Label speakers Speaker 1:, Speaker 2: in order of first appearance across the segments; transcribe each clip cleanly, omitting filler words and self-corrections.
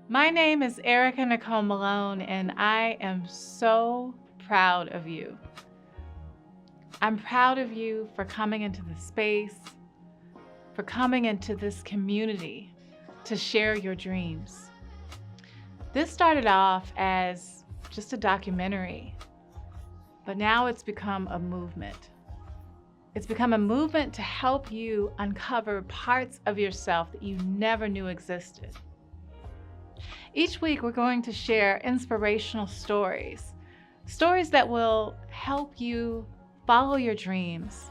Speaker 1: My name is Ericka Nicole Malone, and I am so proud of you. I'm proud of you for coming into this space, for coming into this community to share your dreams. This started off as just a documentary, but now it's become a movement. It's become a movement to help you uncover parts of yourself that you never knew existed. Each week, we're going to share inspirational stories that will help you follow your dreams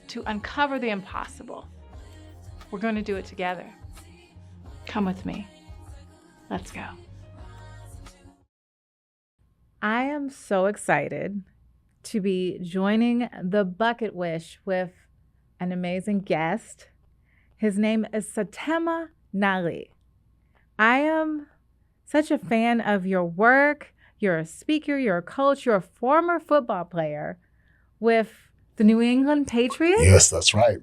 Speaker 1: to uncover the impossible. We're going to do it together. Come with me. Let's go. I am so excited to be joining the Bucketwish with an amazing guest. His name is Setema Gali. I am such a fan of your work. You're a speaker, you're a coach, you're a former football player with the New England Patriots.
Speaker 2: Yes, that's right.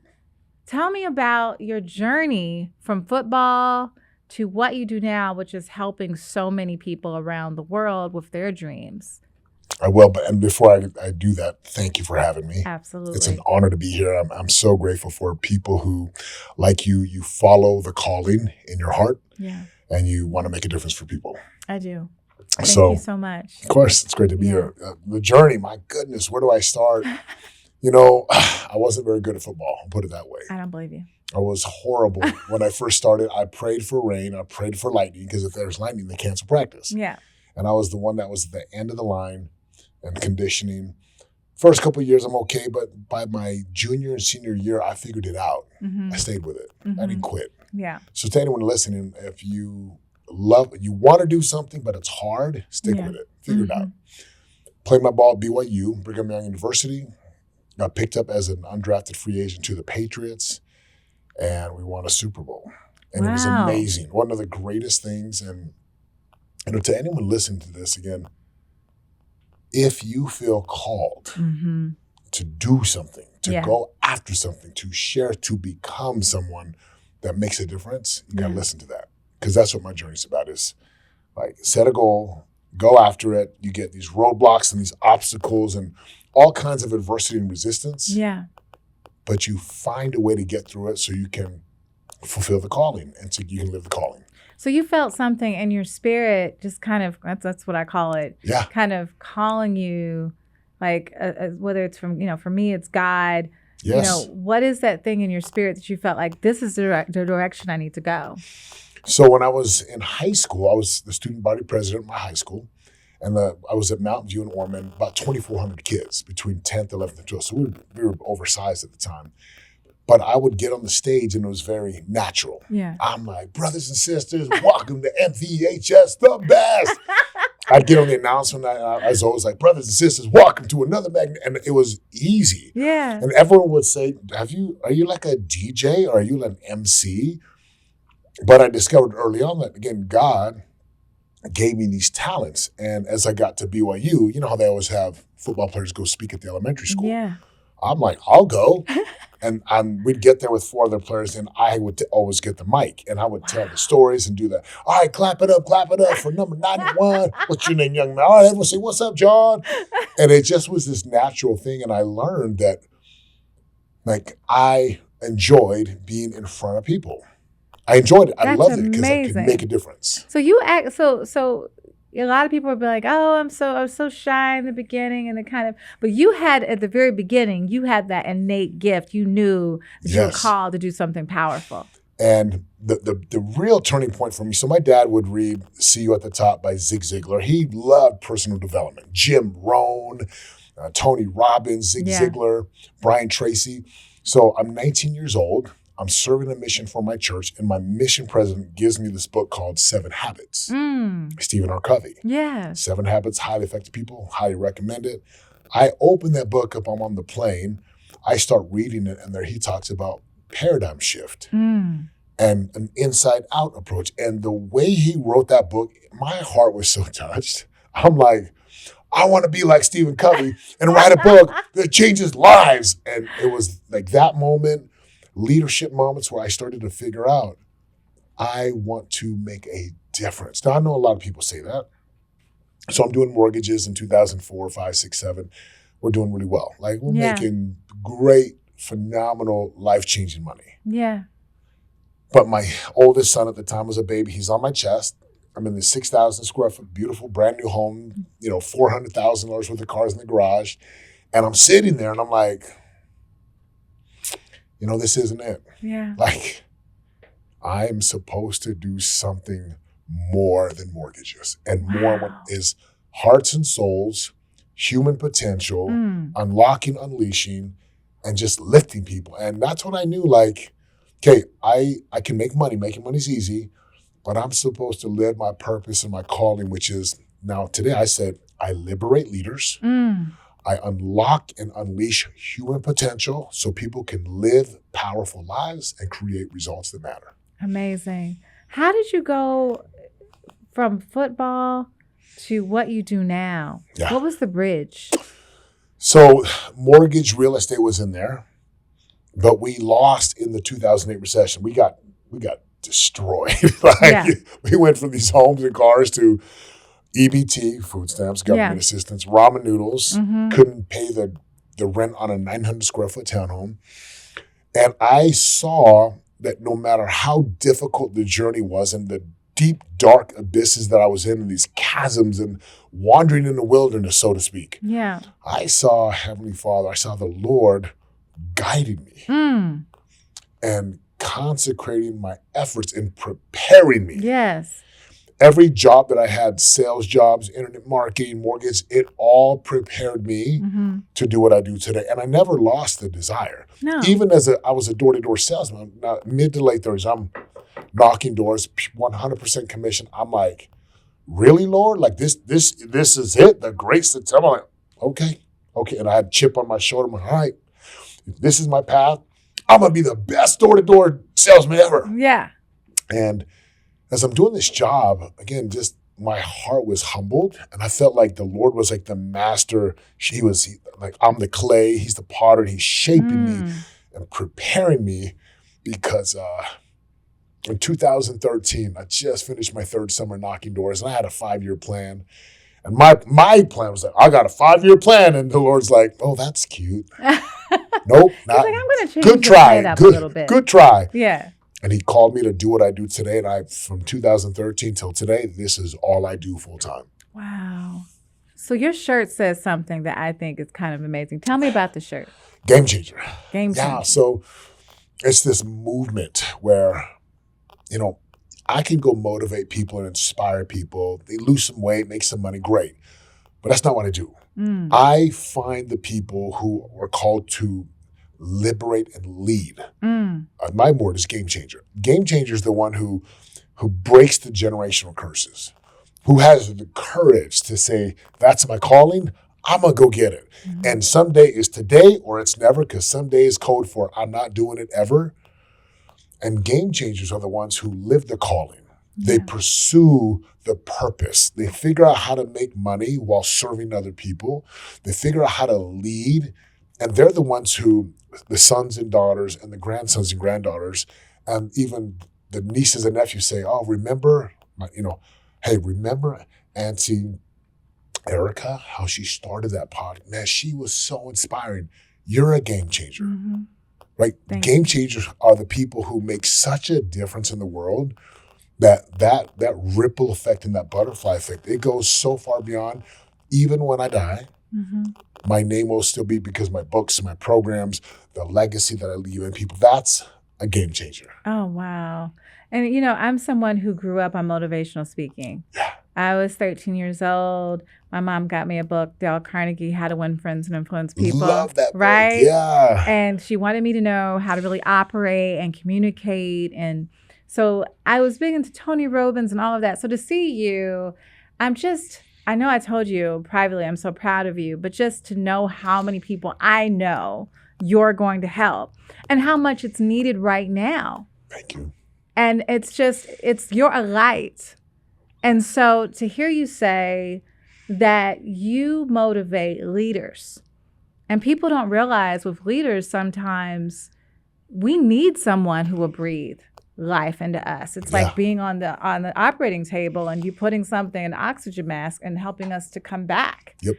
Speaker 1: Tell me about your journey from football to what you do now, which is helping so many people around the world with their dreams.
Speaker 2: I will, and before I do that, thank you for having me.
Speaker 1: Absolutely.
Speaker 2: It's an honor to be here. I'm so grateful for people who, like you follow the calling in your heart.
Speaker 1: Yeah.
Speaker 2: And you want to make a difference for people.
Speaker 1: I do. Thank you so much.
Speaker 2: Of course, it's great to be here. The journey, my goodness, where do I start? I wasn't very good at football, I'll put it that way.
Speaker 1: I don't believe you.
Speaker 2: I was horrible. When I first started, I prayed for rain. I prayed for lightning because if there's lightning, they cancel practice.
Speaker 1: Yeah.
Speaker 2: And I was the one that was at the end of the line and conditioning. First couple of years, I'm okay. But by my junior and senior year, I figured it out.
Speaker 1: Mm-hmm.
Speaker 2: I stayed with it.
Speaker 1: Mm-hmm.
Speaker 2: I didn't quit.
Speaker 1: Yeah.
Speaker 2: So to anyone listening, if you want to do something, but it's hard, stick with it. Figure it out. Played my ball at BYU, Brigham Young University. Got picked up as an undrafted free agent to the Patriots, and we won a Super Bowl. And It was amazing. One of the greatest things. And to anyone listening to this again, if you feel called to do something, to go after something, to share, to become someone that makes a difference, you got to listen to that. Because that's what my journey's about, is like set a goal, go after it. You get these roadblocks and these obstacles and all kinds of adversity and resistance.
Speaker 1: Yeah.
Speaker 2: But you find a way to get through it so you can fulfill the calling and so you can live the calling.
Speaker 1: So you felt something in your spirit, just kind of, that's what I call it.
Speaker 2: Yeah.
Speaker 1: Kind of calling you, like, whether it's from, for me, it's God.
Speaker 2: Yes.
Speaker 1: What is that thing in your spirit that you felt like this is the direction I need to go?
Speaker 2: So when I was in high school, I was the student body president of my high school. And I was at Mountain View in Ormond, about 2,400 kids between 10th, 11th, and 12th. So we were oversized at the time. But I would get on the stage and it was very natural.
Speaker 1: Yeah.
Speaker 2: I'm like, brothers and sisters, welcome to MVHS, the best. I'd get on the announcement and I was always like, brothers and sisters, welcome to another magnet. And it was easy.
Speaker 1: Yeah.
Speaker 2: And everyone would say, are you like a DJ or are you like an MC? But I discovered early on that, again, God gave me these talents. And as I got to BYU, you know how they always have football players go speak at the elementary school?
Speaker 1: Yeah.
Speaker 2: I'm like, I'll go. And we'd get there with 4 other players, and I would always get the mic, and I would tell the stories and do that. All right, clap it up for number 91. What's your name, young man? All right, everyone say, what's up, John? And it just was this natural thing, and I learned that, like, I enjoyed being in front of people. I enjoyed it. I loved it because I could make a difference.
Speaker 1: So you act so. A lot of people would be like, "Oh, I was so shy in the beginning," and but you had at the very beginning, you had that innate gift. You knew that you were called to do something powerful.
Speaker 2: And the real turning point for me. So my dad would read "See You at the Top" by Zig Ziglar. He loved personal development. Jim Rohn, Tony Robbins, Zig Ziglar, Brian Tracy. So I'm 19 years old. I'm serving a mission for my church, and my mission president gives me this book called 7 Habits. Stephen R. Covey.
Speaker 1: Yeah.
Speaker 2: 7 Habits, highly effective people, highly recommend it. I open that book up, I'm on the plane. I start reading it, and there he talks about paradigm shift and an inside-out approach. And the way he wrote that book, my heart was so touched. I'm like, I want to be like Stephen Covey and write a book that changes lives. And it was like that moment, leadership moments where I started to figure out, I want to make a difference. Now, I know a lot of people say that. So I'm doing mortgages in 2004, 5, 6, 7. We're doing really well. Like, we're making great, phenomenal, life-changing money.
Speaker 1: Yeah.
Speaker 2: But my oldest son at the time was a baby. He's on my chest. I'm in this 6,000 square foot, beautiful, brand new home, $400,000 worth of cars in the garage. And I'm sitting there and I'm like, this isn't it.
Speaker 1: Yeah.
Speaker 2: Like, I'm supposed to do something more than mortgages. And more is hearts and souls, human potential, unlocking, unleashing, and just lifting people. And that's what I knew, like, okay, I can make money. Making money's easy, but I'm supposed to live my purpose and my calling, which is, now today I said, I liberate leaders. I unlock and unleash human potential so people can live powerful lives and create results that matter.
Speaker 1: Amazing. How did you go from football to what you do now?
Speaker 2: Yeah.
Speaker 1: What was the bridge?
Speaker 2: So mortgage, real estate was in there, but we lost in the 2008 recession. We got destroyed. We went from these homes and cars to EBT, food stamps, government assistance, ramen noodles, couldn't pay the rent on a 900 square foot townhome. And I saw that no matter how difficult the journey was and the deep, dark abysses that I was in, and these chasms and wandering in the wilderness, so to speak, I saw Heavenly Father, I saw the Lord guiding me and consecrating my efforts in preparing me.
Speaker 1: Yes.
Speaker 2: Every job that I had, sales jobs, internet marketing, mortgage, it all prepared me to do what I do today. And I never lost the desire.
Speaker 1: No.
Speaker 2: Even I was a door-to-door salesman, mid to late 30s, I'm knocking doors, 100% commission. I'm like, really, Lord? Like this is it? The great Setema? I'm like, okay. And I had a chip on my shoulder. I'm like, all right, if this is my path, I'm going to be the best door-to-door salesman ever.
Speaker 1: Yeah.
Speaker 2: And as I'm doing this job, again, just my heart was humbled, and I felt like the Lord was like the master. Like, I'm the clay, he's the potter, and he's shaping me and preparing me because in 2013, I just finished my third summer knocking doors, and I had a 5-year plan. And my plan was like, I got a 5-year plan, and the Lord's like, oh, that's cute. Nope, not.
Speaker 1: He's like, I'm going to change
Speaker 2: good try,
Speaker 1: it up a little bit.
Speaker 2: Good try.
Speaker 1: Yeah.
Speaker 2: And he called me to do what I do today. And from 2013 till today, this is all I do full time.
Speaker 1: Wow. So your shirt says something that I think is kind of amazing. Tell me about the shirt.
Speaker 2: Game changer.
Speaker 1: Game changer.
Speaker 2: Yeah. So it's this movement where, I can go motivate people and inspire people. They lose some weight, make some money, great. But that's not what I do. I find the people who are called to liberate and lead. My word is game changer. Game changer is the one who breaks the generational curses, who has the courage to say, that's my calling, I'm going to go get it. And someday is today or it's never, because someday is code for I'm not doing it ever. And game changers are the ones who live the calling. They pursue the purpose. They figure out how to make money while serving other people. They figure out how to lead. And they're the ones who, the sons and daughters and the grandsons and granddaughters, and even the nieces and nephews say, oh, remember, hey, remember Auntie Ericka, how she started that podcast? Man, she was so inspiring. You're a game changer, right? Game changers are the people who make such a difference in the world that ripple effect and that butterfly effect, it goes so far beyond. Even when I die, my name will still be, because my books, my programs, the legacy that I leave in people, that's a game changer.
Speaker 1: Oh, wow. And, I'm someone who grew up on motivational speaking.
Speaker 2: Yeah.
Speaker 1: I was 13 years old. My mom got me a book, Dale Carnegie, How to Win Friends and Influence People.
Speaker 2: Love that
Speaker 1: right?
Speaker 2: book. Yeah.
Speaker 1: And she wanted me to know how to really operate and communicate. And so I was big into Tony Robbins and all of that. So to see you, I know I told you privately, I'm so proud of you, but just to know how many people I know you're going to help and how much it's needed right now.
Speaker 2: Thank you.
Speaker 1: And you're a light. And so to hear you say that you motivate leaders, and people don't realize with leaders, sometimes we need someone who will breathe life into us. It's like being on the operating table and you putting something, an oxygen mask, and helping us to come back.
Speaker 2: Yep.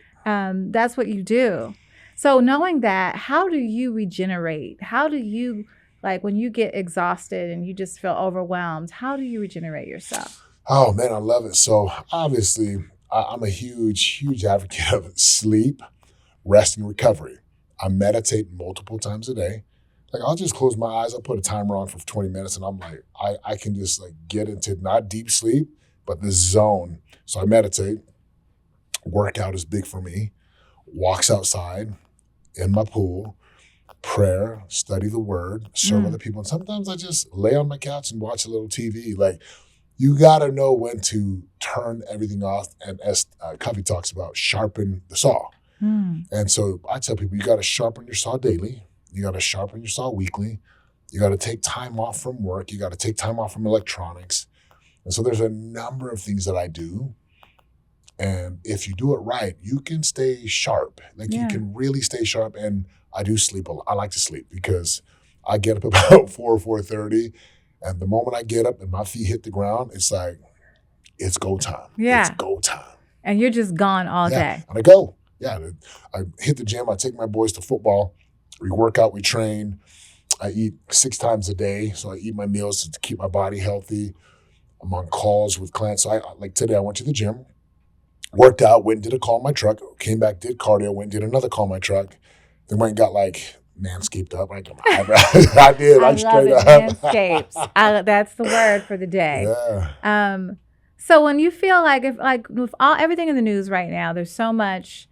Speaker 1: That's what you do. So knowing that, how do you regenerate? How do you, like when you get exhausted and you just feel overwhelmed, how do you regenerate yourself?
Speaker 2: Oh man, I love it. So obviously I'm a huge advocate of sleep, rest, and recovery. I meditate multiple times a day. Like I'll just close my eyes, I'll put a timer on for 20 minutes and I'm like, I can just like get into not deep sleep, but the zone. So I meditate. Workout is big for me. Walks outside, in my pool, prayer, study the word, serve other people. And sometimes I just lay on my couch and watch a little TV. Like you gotta know when to turn everything off. And as Covey talks about, sharpen the saw. And so I tell people, you gotta sharpen your saw daily. You got to sharpen your saw weekly. You got to take time off from work. You got to take time off from electronics. And so there's a number of things that I do. And if you do it right, you can stay sharp. Like you can really stay sharp. And I do sleep a lot. I like to sleep because I get up about 4:30. And the moment I get up and my feet hit the ground, it's like, it's go time.
Speaker 1: Yeah.
Speaker 2: It's go time.
Speaker 1: And you're just gone all day.
Speaker 2: And I go. Yeah. I hit the gym. I take my boys to football. We work out, we train. I eat 6 times a day. So I eat my meals to keep my body healthy. I'm on calls with clients. So like today, I went to the gym, worked out, went and did a call on my truck, came back, did cardio, went and did another call on my truck. Then went and got like manscaped up. I did. I straight up.
Speaker 1: Manscaped. That's the word for the day.
Speaker 2: Yeah.
Speaker 1: So when you feel like, if like with everything in the news right now, there's so much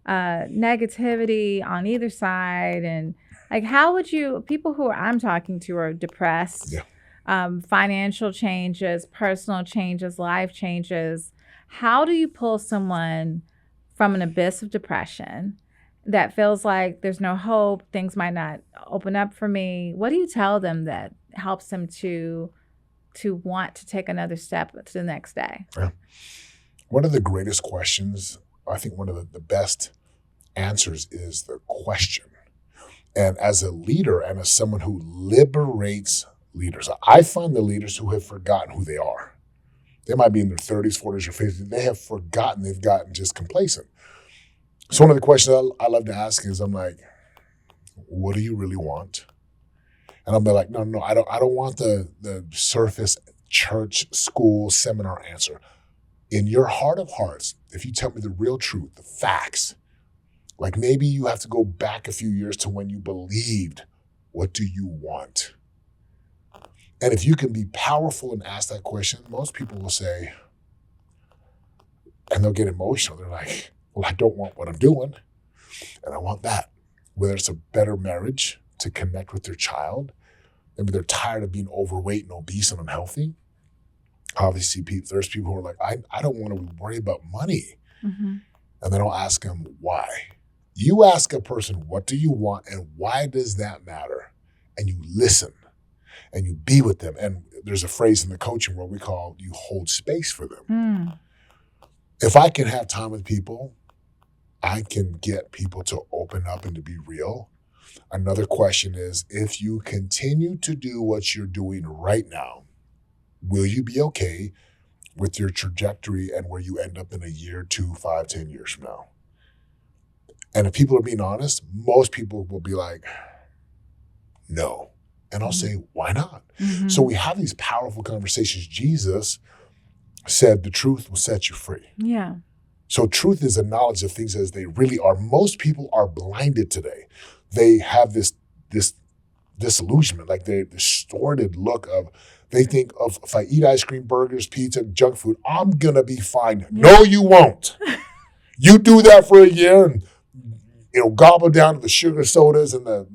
Speaker 1: negativity on either side, and like how would you, people who I'm talking to are depressed, financial changes, personal changes, life changes. How do you pull someone from an abyss of depression that feels like there's no hope, things might not open up for me? What do you tell them that helps them to want to take another step to the next day?
Speaker 2: One of the greatest questions, I think one of the best answers is the question. And as a leader and as someone who liberates leaders, I find the leaders who have forgotten who they are. They might be in their 30s, 40s, or 50s. They have forgotten. They've gotten just complacent. So one of the questions I love to ask is, I'm like, what do you really want? And I'll be like, no, I don't want the surface church, school, seminar answer. In your heart of hearts, if you tell me the real truth, the facts, like maybe you have to go back a few years to when you believed, what do you want? And if you can be powerful and ask that question, most people will say, and they'll get emotional. They're like, well, I don't want what I'm doing, and I want that. Whether it's a better marriage to connect with their child, maybe they're tired of being overweight and obese and unhealthy. Obviously, there's people who are like, I don't want to worry about money. And then I'll ask them why. You ask a person, what do you want and why does that matter? And you listen and you be with them. And there's a phrase in the coaching world we call you hold space for them. If I can have time with people, I can get people to open up and to be real. Another question is, if you continue to do what you're doing right now, will you be okay with your trajectory and where you end up in a year, 2, 5, 10 years from now? And if people are being honest, most people will be like, no. And I'll say, why not? So we have these powerful conversations. Jesus said the truth will set you free.
Speaker 1: Yeah.
Speaker 2: So truth is a knowledge of things as they really are. Most people are blinded today. They have this disillusionment, like the distorted look of, they think of, if I eat ice cream, burgers, pizza, junk food, I'm going to be fine. No, you won't. You do that for a year and gobble down to the sugar sodas and the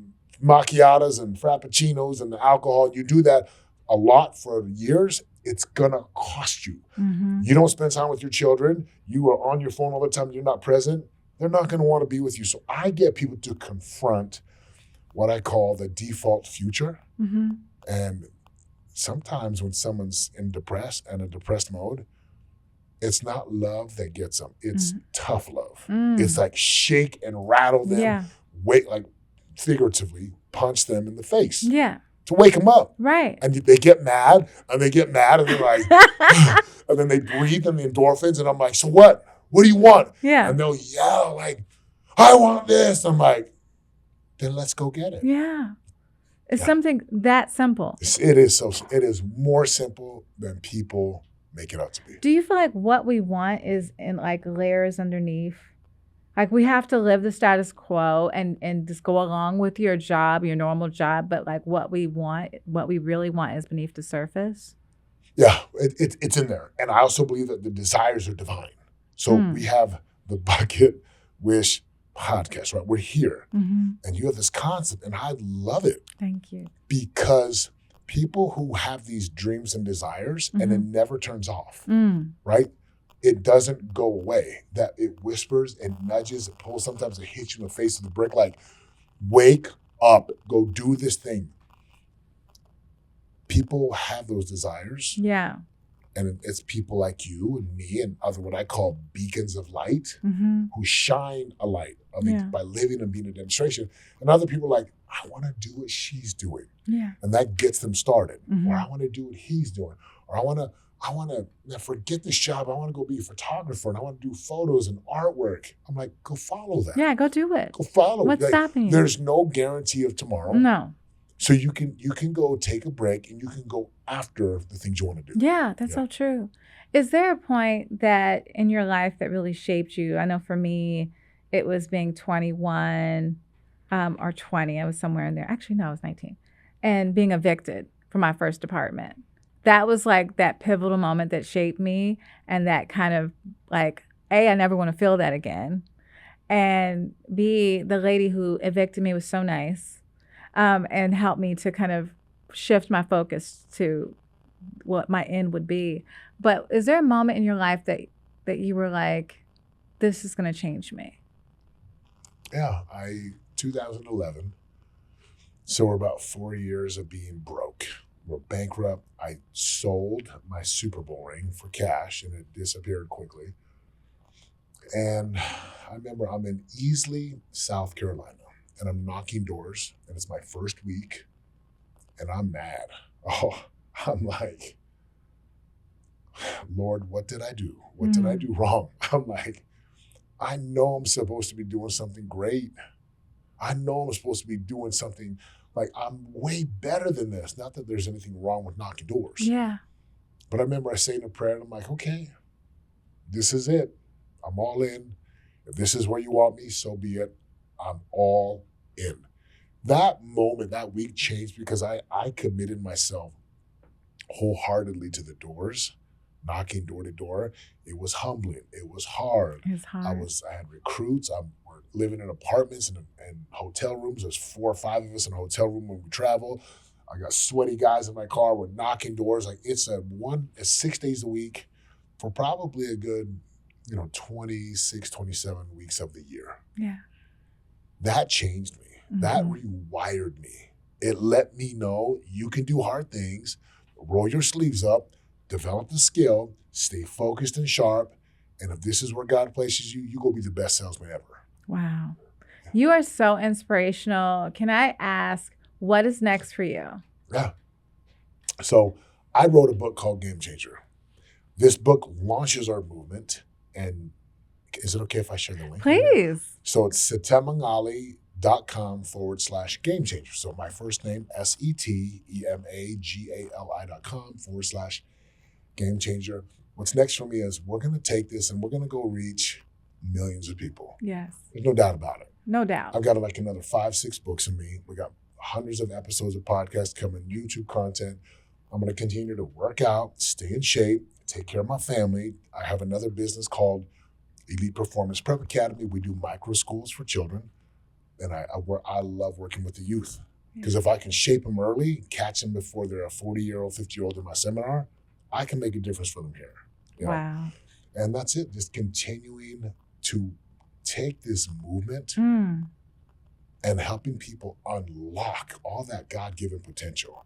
Speaker 2: macchiatos and frappuccinos and the alcohol. You do that a lot for years, it's going to cost you. You don't spend time with your children. You are on your phone all the time. You're not present. They're not going to want to be with you. So I get people to confront what I call the default future. And sometimes when someone's in a depressed mode, it's not love that gets them. It's tough love. It's like shake and rattle them, wait, like figuratively punch them in the face.
Speaker 1: Yeah.
Speaker 2: to wake them up.
Speaker 1: Right.
Speaker 2: And they get mad, and they're like, and then they breathe in the endorphins, and I'm like, so what? What do you want?
Speaker 1: Yeah.
Speaker 2: And they'll yell like, I want this. I'm like, then let's go get it.
Speaker 1: Yeah. It's something that simple.
Speaker 2: It is more simple than people make it out to be.
Speaker 1: Do you feel like what we want is in like layers underneath? Like we have to live the status quo and just go along with your job, your normal job, but like what we really want is beneath the surface?
Speaker 2: Yeah, it's in there. And I also believe that the desires are divine. So we have the Bucketwish Podcast, right? We're here. And you have this concept, and I love it.
Speaker 1: Thank you.
Speaker 2: Because people who have these dreams and desires, and it never turns off, right? It doesn't go away. That it whispers and nudges, it pulls, sometimes it hits you in the face with a brick, like, wake up, go do this thing. People have those desires.
Speaker 1: Yeah.
Speaker 2: And it's people like you and me and other what I call beacons of light who shine a light by living and being a demonstration. And other people are like, I want to do what she's doing. Yeah. And that gets them started. Or I want to do what he's doing. Or I want to forget this job. I want to go be a photographer and I want to do photos and artwork. I'm like, go follow that.
Speaker 1: Yeah, go do it.
Speaker 2: Go follow it.
Speaker 1: What's stopping you?
Speaker 2: There's no guarantee of tomorrow.
Speaker 1: No.
Speaker 2: So you can go take a break and you can go after the things you want to do.
Speaker 1: Yeah, that's so true. Is there a point that in your life that really shaped you? I know for me, it was being 21 or 20. I was somewhere in there. Actually, no, I was 19. And being evicted from my first apartment. That was like that pivotal moment that shaped me and that kind of like, A, I never want to feel that again. And B, the lady who evicted me was so nice. And help me to kind of shift my focus to what my end would be. But is there a moment in your life that you were like, this is going to change me?
Speaker 2: Yeah, 2011. So we're about 4 years of being broke. We're bankrupt. I sold my Super Bowl ring for cash and it disappeared quickly. And I remember I'm in Easley, South Carolina. And I'm knocking doors, and it's my first week, and I'm mad. Oh, I'm like, Lord, what did I do? What did I do wrong? I'm like, I know I'm supposed to be doing something great. I know I'm supposed to be doing something, like I'm way better than this. Not that there's anything wrong with knocking doors.
Speaker 1: Yeah.
Speaker 2: But I remember I saying a prayer, and I'm like, okay, this is it. I'm all in. If this is where you want me, so be it. I'm all in. That moment, that week changed because I committed myself wholeheartedly to the doors, knocking door to door. It was humbling. It was hard.
Speaker 1: It was hard.
Speaker 2: I had recruits. We're living in apartments and hotel rooms. There's 4 or 5 of us in a hotel room when we travel. I got sweaty guys in my car. We're knocking doors. Like it's 6 days a week for probably a good, 26, 27 weeks of the year.
Speaker 1: Yeah.
Speaker 2: That changed me. That rewired me. It let me know you can do hard things, roll your sleeves up, develop the skill, stay focused and sharp. And if this is where God places you, you go be the best salesman ever.
Speaker 1: Wow. You are so inspirational. Can I ask, what is next for you?
Speaker 2: Yeah. So I wrote a book called Game Changer. This book launches our movement. And is it okay if I share the link?
Speaker 1: Please.
Speaker 2: So it's setemagali.com/game changer. So my first name, setemagali.com/game changer. What's next for me is we're going to take this and we're going to go reach millions of people.
Speaker 1: Yes.
Speaker 2: There's no doubt about it.
Speaker 1: No doubt.
Speaker 2: I've got like another 5-6 books in me. We got hundreds of episodes of podcasts coming, YouTube content. I'm going to continue to work out, stay in shape, take care of my family. I have another business called Elite Performance Prep Academy. We do micro schools for children. And I love working with the youth. Because if I can shape them early, catch them before they're a 40-year-old, 50-year-old in my seminar, I can make a difference for them here.
Speaker 1: Wow.
Speaker 2: And that's it. Just continuing to take this movement and helping people unlock all that God-given potential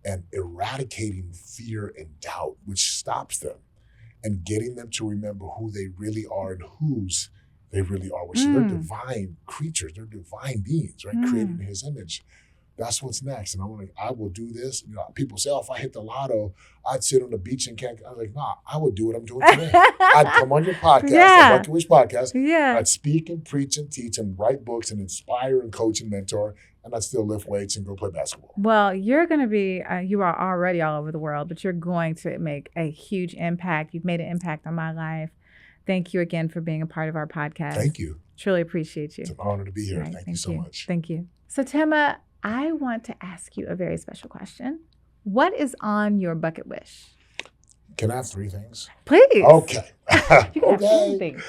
Speaker 2: and eradicating fear and doubt, which stops them, and getting them to remember who they really are and whose they really are, which they're divine creatures, they're divine beings, right? Created in his image. that's what's next. And I will do this. You know, people say, oh, if I hit the lotto, I'd sit on the beach and can't. I was like, nah, I would do what I'm doing today. I'd come on your podcast,
Speaker 1: Yeah.
Speaker 2: the Bucketwish Podcast.
Speaker 1: Yeah.
Speaker 2: I'd speak and preach and teach and write books and inspire and coach and mentor. And I'd still lift weights and go play basketball.
Speaker 1: Well, you're going to be, you are already all over the world, but you're going to make a huge impact. You've made an impact on my life. Thank you again for being a part of our podcast.
Speaker 2: Thank you.
Speaker 1: Truly appreciate you.
Speaker 2: It's an honor to be here.
Speaker 1: Right,
Speaker 2: Thank you so much.
Speaker 1: Thank you. Setema, I want to ask you a very special question. What is on your bucket wish?
Speaker 2: Can I have 3 things?
Speaker 1: Please.
Speaker 2: Okay.
Speaker 1: You can have
Speaker 2: Okay.
Speaker 1: anything.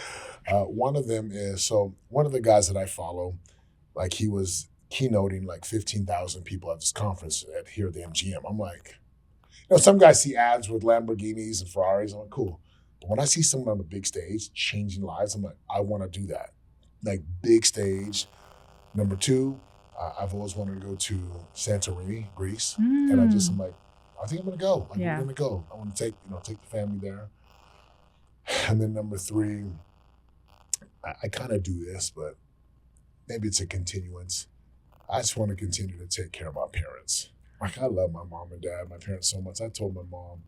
Speaker 2: One of them is, so one of the guys that I follow, like he was keynoting like 15,000 people at this conference here at the MGM. I'm like, you know, some guys see ads with Lamborghinis and Ferraris. I'm like, cool. But when I see someone on the big stage changing lives, I'm like, I want to do that. Like big stage. Number 2, I've always wanted to go to Santorini, Greece. And I'm like, I think I'm going to go. I'm going to go. I want to take the family there. And then number 3, I kind of do this, but maybe it's a continuance. I just want to continue to take care of my parents. Like, I love my mom and dad, my parents so much. I told my mom,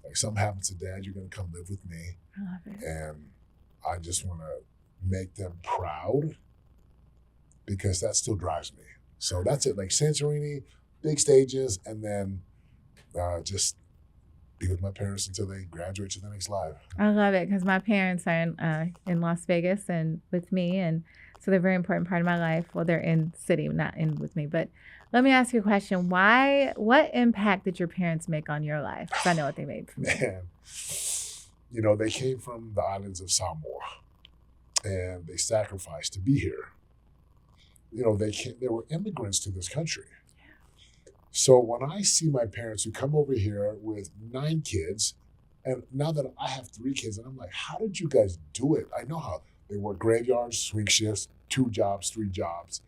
Speaker 2: like, something happens to dad, you're going to come live with me.
Speaker 1: I love it.
Speaker 2: And I just want to make them proud because that still drives me. So that's it. Like Santorini, big stages, and then just be with my parents until they graduate to the next life.
Speaker 1: I love it because my parents are in Las Vegas and with me, and so they're a very important part of my life. Well, they're in city, not in with me. But let me ask you a question. What impact did your parents make on your life? Because I know what they made for me.
Speaker 2: Man, you know, they came from the islands of Samoa, and they sacrificed to be here. You know, they were immigrants to this country. So when I see my parents who come over here with 9 kids, and now that I have 3 kids, and I'm like, how did you guys do it? I know how. They work graveyards, swing shifts, 2 jobs, 3 jobs.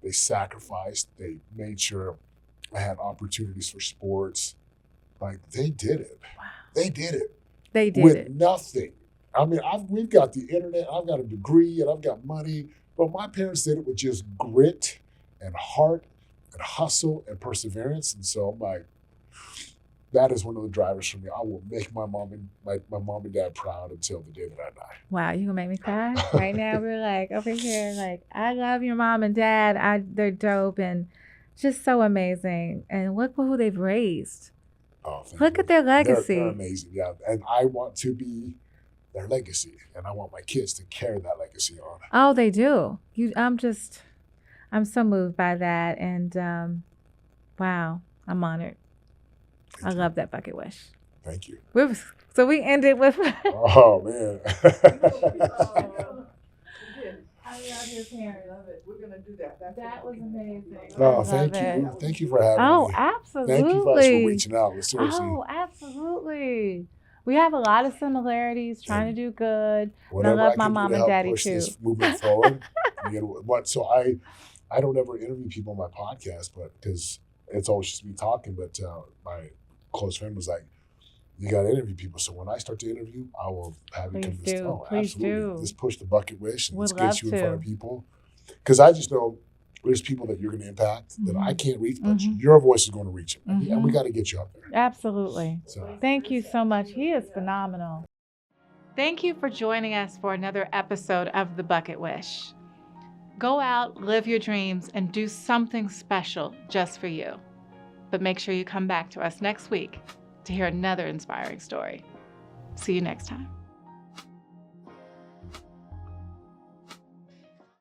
Speaker 2: They sacrificed. They made sure I had opportunities for sports. Like, they did it.
Speaker 1: Wow.
Speaker 2: They did it.
Speaker 1: They did
Speaker 2: with
Speaker 1: it.
Speaker 2: nothing. I mean, we've got the internet, I've got a degree, and I've got money, but my parents did it with just grit and heart and hustle and perseverance. And so I'm like, that is one of the drivers for me. I will make my mom and dad proud until the day that I die.
Speaker 1: Wow, you gonna make me cry right now? We're like over here, like, I love your mom and dad. They're dope and just so amazing. And look who they've raised.
Speaker 2: Oh,
Speaker 1: look at their legacy.
Speaker 2: They're amazing, yeah. And I want to be their legacy, and I want my kids to carry that legacy on.
Speaker 1: Oh, they do. I'm so moved by that, and wow, I'm honored. I love that bucket wish.
Speaker 2: Thank you.
Speaker 1: So we ended with.
Speaker 2: Oh man.
Speaker 1: I love your parents. Love it. We're gonna do that. That was amazing.
Speaker 2: No, thank you. Thank you for having me.
Speaker 1: Oh, absolutely.
Speaker 2: Thank you guys for reaching out. Seriously.
Speaker 1: Oh, absolutely. We have a lot of similarities. Trying to do good. And I love my mom and daddy
Speaker 2: push
Speaker 1: too.
Speaker 2: This movement forward. So I don't ever interview people on my podcast, but because it's always just me talking. But my close friend was like, "You got to interview people." So when I start to interview, I will have you come to this. Oh,
Speaker 1: Please
Speaker 2: absolutely.
Speaker 1: do.
Speaker 2: Just push the bucket wish and
Speaker 1: Would
Speaker 2: let's get you in
Speaker 1: love
Speaker 2: front of
Speaker 1: to.
Speaker 2: people. Because I just know there's people that you're going to impact that I can't reach, but your voice is going to reach them. And we got to get you out there.
Speaker 1: Absolutely.
Speaker 2: So.
Speaker 1: Thank you so much. He is phenomenal. Thank you for joining us for another episode of The Bucket Wish. Go out, live your dreams, and do something special just for you. But make sure you come back to us next week to hear another inspiring story. See you next time.